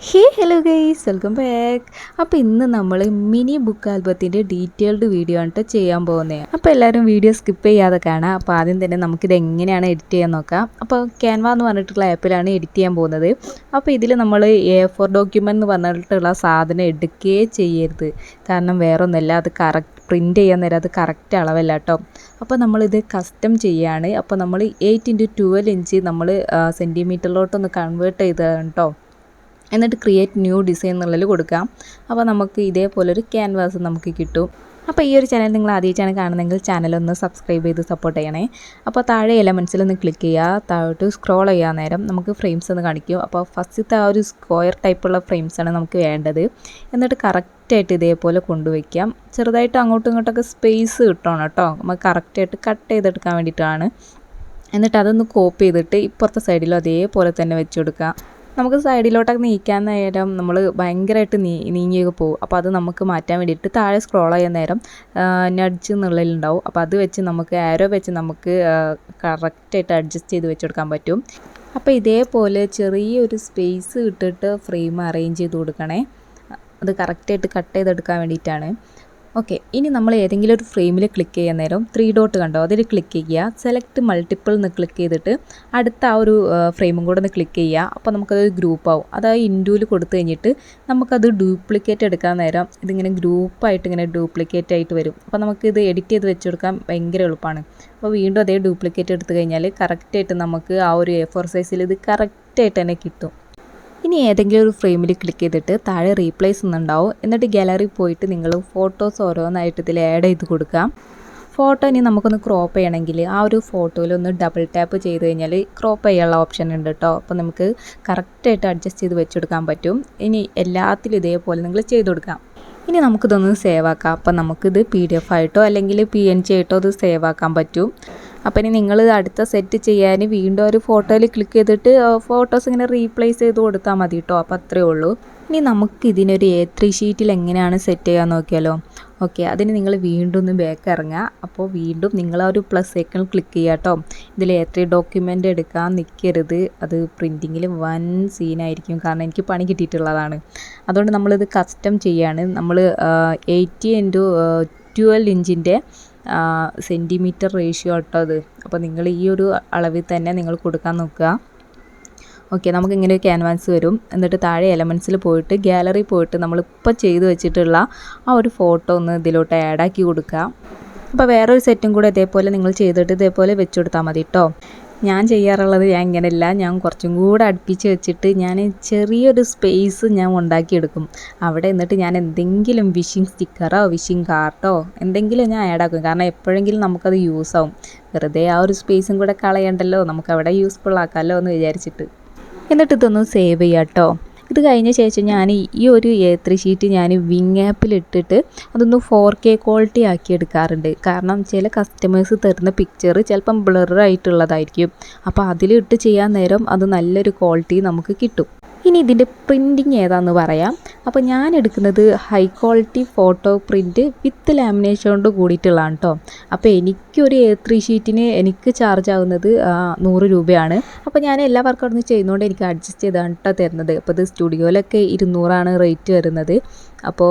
Hello guys, welcome back. അപ്പോൾ ഇന്ന് നമ്മൾ മിനി ബുക്ക് ആൽബത്തിൻ്റെ ഡീറ്റെയിൽഡ് വീഡിയോ ആണ് ചെയ്യാൻ പോകുന്നത്. അപ്പോൾ എല്ലാവരും വീഡിയോ സ്കിപ്പ് ചെയ്യാതെ കാണാം. അപ്പോൾ ആദ്യം തന്നെ നമുക്കിത് എങ്ങനെയാണ് എഡിറ്റ് ചെയ്യാൻ നോക്കാം. അപ്പോൾ ക്യാൻവ എന്ന് പറഞ്ഞിട്ടുള്ള ആപ്പിലാണ് എഡിറ്റ് ചെയ്യാൻ പോകുന്നത്. അപ്പോൾ ഇതിൽ നമ്മൾ A4 ഡോക്യുമെൻ്റ് എന്ന് പറഞ്ഞിട്ടുള്ള സാധനം എടുക്കുകയേ ചെയ്യരുത്. കാരണം വേറെ ഒന്നുമല്ല, അത് കറക്റ്റ് പ്രിൻറ്റ് ചെയ്യാൻ നേരം അത് കറക്റ്റ് അളവല്ല കേട്ടോ. അപ്പോൾ നമ്മളിത് കസ്റ്റം ചെയ്യുകയാണ്. അപ്പോൾ നമ്മൾ 8x12 ഇഞ്ച് നമ്മൾ സെൻറ്റിമീറ്ററിലോട്ടൊന്ന് കൺവേർട്ട് ചെയ്തതാണ് കേട്ടോ. എന്നിട്ട് ക്രിയേറ്റ് ന്യൂ ഡിസൈൻ എന്നുള്ളതിൽ കൊടുക്കാം. അപ്പോൾ നമുക്ക് ഇതേപോലൊരു ക്യാൻവാസ് നമുക്ക് കിട്ടും. അപ്പോൾ ഈ ഒരു ചാനൽ നിങ്ങൾ ആദ്യമായിട്ടാണ് കാണുന്നതെങ്കിൽ ചാനലൊന്ന് സബ്സ്ക്രൈബ് ചെയ്ത് സപ്പോർട്ട് ചെയ്യണേ. അപ്പോൾ താഴെ എലമെൻസിലൊന്ന് ക്ലിക്ക് ചെയ്യുക. താഴോട്ട് സ്ക്രോൾ ചെയ്യാൻ നേരം നമുക്ക് ഫ്രെയിംസ് ഒന്ന് കാണിക്കും. അപ്പോൾ ഫസ്റ്റത്തെ ആ ഒരു സ്ക്വയർ ടൈപ്പുള്ള ഫ്രെയിംസാണ് നമുക്ക് വേണ്ടത്. എന്നിട്ട് കറക്റ്റായിട്ട് ഇതേപോലെ കൊണ്ടുവയ്ക്കാം. ചെറുതായിട്ട് അങ്ങോട്ടും ഇങ്ങോട്ടൊക്കെ സ്പേസ് കിട്ടണം കേട്ടോ. നമുക്ക് കറക്റ്റായിട്ട് കട്ട് ചെയ്തെടുക്കാൻ വേണ്ടിയിട്ടാണ്. എന്നിട്ട് അതൊന്ന് കോപ്പി ചെയ്തിട്ട് ഇപ്പുറത്തെ സൈഡിലും അതേപോലെ തന്നെ വെച്ച് കൊടുക്കാം. നമുക്ക് സൈഡിലോട്ടൊക്കെ നീക്കാൻ നേരം നമ്മൾ ഭയങ്കരമായിട്ട് നീങ്ങിയൊക്കെ പോകും. അപ്പോൾ അത് നമുക്ക് മാറ്റാൻ വേണ്ടിയിട്ട് താഴെ സ്ക്രോൾ ചെയ്യാൻ നേരം നഡ്ജ് എന്നുള്ളതിലുണ്ടാവും. അപ്പോൾ അത് വെച്ച് നമുക്ക് ആരോ വെച്ച് നമുക്ക് കറക്റ്റായിട്ട് അഡ്ജസ്റ്റ് ചെയ്ത് വെച്ച് കൊടുക്കാൻ പറ്റും. അപ്പോൾ ഇതേപോലെ ചെറിയൊരു സ്പേസ് ഇട്ടിട്ട് ഫ്രെയിം അറേഞ്ച് ചെയ്ത് കൊടുക്കണേ. അത് കറക്റ്റായിട്ട് കട്ട് ചെയ്തെടുക്കാൻ വേണ്ടിയിട്ടാണ്. ഓക്കെ, ഇനി നമ്മൾ ഏതെങ്കിലും ഒരു ഫ്രെയിമിൽ ക്ലിക്ക് ചെയ്യാൻ നേരം 3 ഡോട്ട് കണ്ടോ, അതിൽ ക്ലിക്ക് ചെയ്യുക. സെലക്ട് മൾട്ടിപ്പിൾ എന്ന് ക്ലിക്ക് ചെയ്തിട്ട് അടുത്ത ആ ഒരു ഫ്രെയിമും കൂടെ ഒന്ന് ക്ലിക്ക് ചെയ്യുക. അപ്പോൾ നമുക്കത് ഗ്രൂപ്പ് ആവും. അതായത് ഇൻഡുവിൽ കൊടുത്തു കഴിഞ്ഞിട്ട് നമുക്കത് ഡ്യൂപ്ലിക്കേറ്റ് എടുക്കാൻ നേരം ഇതിങ്ങനെ ഗ്രൂപ്പായിട്ട് ഇങ്ങനെ ഡ്യൂപ്ലിക്കേറ്റ് ആയിട്ട് വരും. അപ്പോൾ നമുക്കിത് എഡിറ്റ് ചെയ്ത് വെച്ച് കൊടുക്കാൻ ഭയങ്കര എളുപ്പമാണ്. അപ്പോൾ വീണ്ടും അതേ ഡ്യൂപ്ലിക്കേറ്റ് എടുത്തു കഴിഞ്ഞാൽ കറക്റ്റായിട്ട് നമുക്ക് ആ ഒരു A4 സൈസിൽ ഇത് കറക്റ്റായിട്ട് തന്നെ കിട്ടും. ഇനി ഏതെങ്കിലും ഒരു ഫ്രെയിമിൽ ക്ലിക്ക് ചെയ്തിട്ട് താഴെ റീപ്ലേസ് എന്നുണ്ടാവും. എന്നിട്ട് ഗാലറി പോയിട്ട് നിങ്ങൾ ഫോട്ടോസ് ഓരോന്നായിട്ട് ഇതിൽ ആഡ് ചെയ്ത് കൊടുക്കാം. ഫോട്ടോ ഇനി നമുക്കൊന്ന് ക്രോപ്പ് ചെയ്യണമെങ്കിൽ ആ ഒരു ഫോട്ടോയിൽ ഒന്ന് ഡബിൾ ടാപ്പ് ചെയ്ത് കഴിഞ്ഞാൽ ക്രോപ്പ് ചെയ്യാനുള്ള ഓപ്ഷൻ ഉണ്ട് കേട്ടോ. അപ്പോൾ നമുക്ക് കറക്റ്റായിട്ട് അഡ്ജസ്റ്റ് ചെയ്ത് വെച്ചെടുക്കാൻ പറ്റും. ഇനി എല്ലാത്തിലും ഇതേപോലെ നിങ്ങൾ ചെയ്ത് കൊടുക്കാം. ഇനി നമുക്കിതൊന്ന് സേവ് ആക്കാം. അപ്പോൾ നമുക്കിത് PDF ആയിട്ടോ അല്ലെങ്കിൽ PNG ആയിട്ടോ ഇത് സേവ് ആക്കാൻ പറ്റും. അപ്പോൾ ഇനി നിങ്ങൾ അടുത്ത സെറ്റ് ചെയ്യാൻ വീണ്ടും ഒരു ഫോട്ടോയിൽ ക്ലിക്ക് ചെയ്തിട്ട് ഫോട്ടോസ് ഇങ്ങനെ റീപ്ലേസ് ചെയ്ത് കൊടുത്താൽ മതി കേട്ടോ. അപ്പോൾ അത്രയേ ഉള്ളൂ. ഇനി നമുക്ക് ഇതിനൊരു A3 ഷീറ്റിൽ എങ്ങനെയാണ് സെറ്റ് ചെയ്യാൻ നോക്കിയാലോ. ഓക്കെ, അതിന് നിങ്ങൾ വീണ്ടും ഒന്ന് ബാക്ക് ഇറങ്ങുക. അപ്പോൾ വീണ്ടും നിങ്ങൾ ആ ഒരു പ്ലസ് ഐക്കൺ ക്ലിക്ക് ചെയ്യുക കേട്ടോ. ഇതിൽ A3 ഡോക്യുമെൻ്റ് എടുക്കാൻ നിൽക്കരുത്. അത് പ്രിൻറ്റിങ്ങിൽ വൻ സീനായിരിക്കും. കാരണം എനിക്ക് പണി കിട്ടിയിട്ടുള്ളതാണ്. അതുകൊണ്ട് നമ്മളിത് കസ്റ്റം ചെയ്യാണ്. നമ്മൾ 80x12 ഇഞ്ചിൻ്റെ സെൻറ്റിമീറ്റർ റേഷ്യോ കേട്ടോ അത്. അപ്പോൾ നിങ്ങൾ ഈ ഒരു അളവിൽ തന്നെ നിങ്ങൾ കൊടുക്കാൻ നോക്കുക. ഓക്കെ, നമുക്കിങ്ങനെ ഒരു ക്യാൻവാസ് വരും. എന്നിട്ട് താഴെ എലമെൻസിൽ പോയിട്ട് ഗാലറി പോയിട്ട് നമ്മളിപ്പോൾ ചെയ്ത് വെച്ചിട്ടുള്ള ആ ഒരു ഫോട്ടോ ഒന്ന് ഇതിലോട്ട് ആഡാക്കി കൊടുക്കുക. അപ്പോൾ വേറൊരു സെറ്റും കൂടെ ഇതേപോലെ നിങ്ങൾ ചെയ്തിട്ട് ഇതേപോലെ വെച്ച് കൊടുത്താൽ മതി കേട്ടോ. ഞാൻ ചെയ്യാറുള്ളത് ഞാൻ ഇങ്ങനെയല്ല, ഞാൻ കുറച്ചും കൂടെ അടുപ്പിച്ച് വെച്ചിട്ട് ഞാൻ ചെറിയൊരു സ്പേസ് ഞാൻ ഉണ്ടാക്കിയെടുക്കും. അവിടെ എന്നിട്ട് ഞാൻ എന്തെങ്കിലും വിഷിംഗ് സ്റ്റിക്കറോ വിഷിംഗ് കാർട്ടോ എന്തെങ്കിലും ഞാൻ ആഡാക്കും. കാരണം എപ്പോഴെങ്കിലും നമുക്കത് യൂസ് ആവും. വെറുതെ ആ ഒരു സ്പേസും കൂടെ കളയണ്ടല്ലോ, നമുക്കവിടെ യൂസ്ഫുൾ ആക്കാമല്ലോ എന്ന് വിചാരിച്ചിട്ട്. എന്നിട്ട് ഇതൊന്ന് സേവ് ചെയ്യാം കേട്ടോ. ഇത് കഴിഞ്ഞ ശേഷം ഞാൻ ഈ ഒരു A3 ഷീറ്റ് ഞാൻ വിങ് ആപ്പിലിട്ടിട്ട് അതൊന്ന് 4K ക്വാളിറ്റി ആക്കി എടുക്കാറുണ്ട്. കാരണം ചില കസ്റ്റമേഴ്സ് തരുന്ന പിക്ചർ ചിലപ്പം ബ്ലറായിട്ടുള്ളതായിരിക്കും. അപ്പോൾ അതിലിട്ട് ചെയ്യാൻ നേരം അത് നല്ലൊരു ക്വാളിറ്റി നമുക്ക് കിട്ടും. ഇനി ഇതിൻ്റെ പ്രിൻറ്റിങ് ഏതാണെന്ന് പറയാം. അപ്പോൾ ഞാൻ എടുക്കുന്നത് high quality photo print with lamination കൊണ്ട് കൂടിയിട്ടുള്ളതാണ് കേട്ടോ. അപ്പോൾ എനിക്കൊരു A3 ഷീറ്റിന് എനിക്ക് ചാർജ് ആവുന്നത് 100 രൂപയാണ്. അപ്പോൾ ഞാൻ എല്ലാ വർക്കും അവിടെ നിന്ന് ചെയ്യുന്നതുകൊണ്ട് എനിക്ക് അഡ്ജസ്റ്റ് ചെയ്താണ് കേട്ടോ തരുന്നത്. അപ്പോൾ ഇത് സ്റ്റുഡിയോയിലൊക്കെ 200 റേറ്റ് വരുന്നത്. അപ്പോൾ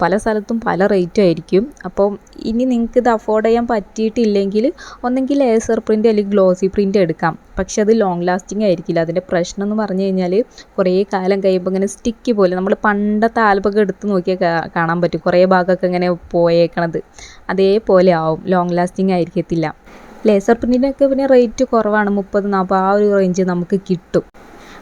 പല സ്ഥലത്തും പല റേറ്റും ആയിരിക്കും. അപ്പോൾ ഇനി നിങ്ങൾക്ക് ഇത് അഫോർഡ് ചെയ്യാൻ പറ്റിയിട്ടില്ലെങ്കിൽ ഒന്നെങ്കിൽ ലേസർ പ്രിൻ്റ് അല്ലെങ്കിൽ ഗ്ലോസി പ്രിൻ്റ് എടുക്കാം. പക്ഷെ അത് ലോങ് ലാസ്റ്റിംഗ് ആയിരിക്കില്ല. അതിൻ്റെ പ്രശ്നം എന്ന് പറഞ്ഞു കഴിഞ്ഞാൽ കുറേ കാലം കഴിയുമ്പോൾ ഇങ്ങനെ സ്റ്റിക്ക് പോലെ നമ്മൾ പണ്ടത്തെ ആൽബമൊക്കെ എടുത്ത് നോക്കിയാൽ കാണാൻ പറ്റും. കുറേ ഭാഗമൊക്കെ ഇങ്ങനെ പോയേക്കണത് അതേപോലെ ആവും. ലോങ് ലാസ്റ്റിംഗ് ആയിരിക്കത്തില്ല. ലേസർ പ്രിൻറ്റിനൊക്കെ പിന്നെ റേറ്റ് കുറവാണ്, 30-40 ആ ഒരു റേഞ്ച് നമുക്ക് കിട്ടും.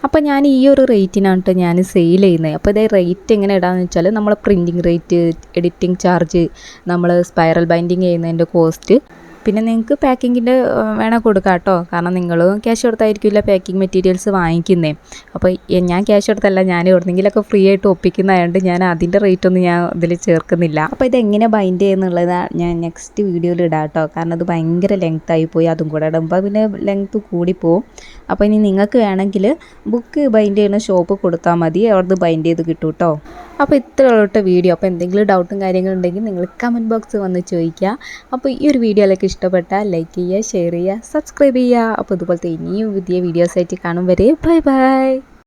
അപ്പോൾ ഞാൻ ഈ ഒരു റേറ്റിനാണ് കേട്ടോ ഞാൻ സെയിൽ ചെയ്യുന്നത്. അപ്പോൾ ഇതേ റേറ്റ് എങ്ങനെ ഇടാമെന്ന് വെച്ചാൽ നമ്മൾ പ്രിൻറ്റിങ് റേറ്റ്, എഡിറ്റിംഗ് ചാർജ്, നമ്മൾ സ്പൈറൽ ബൈൻഡിങ് ചെയ്യുന്നതിൻ്റെ കോസ്റ്റ്, പിന്നെ നിങ്ങൾക്ക് പാക്കിങ്ങിൻ്റെ വേണം കൊടുക്കാം കേട്ടോ. കാരണം നിങ്ങൾ ക്യാഷ് കൊടുത്തായിരിക്കില്ല പാക്കിംഗ് മെറ്റീരിയൽസ് വാങ്ങിക്കുന്നത്. അപ്പോൾ ഞാൻ ക്യാഷ് കൊടുത്തല്ല, ഞാൻ എവിടെന്നെങ്കിലൊക്കെ ഫ്രീ ആയിട്ട് ഒപ്പിക്കുന്നതായതുകൊണ്ട് ഞാൻ അതിൻ്റെ റേറ്റൊന്നും ഞാൻ ഇതിൽ ചേർക്കുന്നില്ല. അപ്പോൾ ഇതെങ്ങനെ ബൈൻഡ് ചെയ്യുന്നുള്ളത് ഞാൻ നെക്സ്റ്റ് വീഡിയോയിൽ ഇടാം കേട്ടോ. കാരണം അത് ഭയങ്കര ലെങ്ത് ആയിപ്പോയി. അതും കൂടെ ഇടുമ്പോൾ പിന്നെ ലെങ്ത്ത് കൂടിപ്പോവും. അപ്പോൾ ഇനി നിങ്ങൾക്ക് വേണമെങ്കിൽ ബുക്ക് ബൈൻഡ് ചെയ്യുന്ന ഷോപ്പ് കൊടുത്താൽ മതി, അവിടുന്ന് ബൈൻഡ് ചെയ്ത് കിട്ടും കേട്ടോ. അപ്പോൾ ഇത്രയുള്ള വീഡിയോ. അപ്പോൾ എന്തെങ്കിലും ഡൗട്ടും കാര്യങ്ങളുണ്ടെങ്കിൽ നിങ്ങൾ കമൻറ്റ് ബോക്സ് വന്ന് ചോദിക്കുക. അപ്പോൾ ഈ ഒരു വീഡിയോയിലൊക്കെ ഇഷ്ടപ്പെട്ടാൽ ലൈക്ക് ചെയ്യുക, ഷെയർ ചെയ്യുക, സബ്സ്ക്രൈബ് ചെയ്യുക. അപ്പോൾ ഇതുപോലത്തെ ഇനിയും പുതിയ വീഡിയോസായിട്ട് കാണും വരെ ബൈ ബൈ.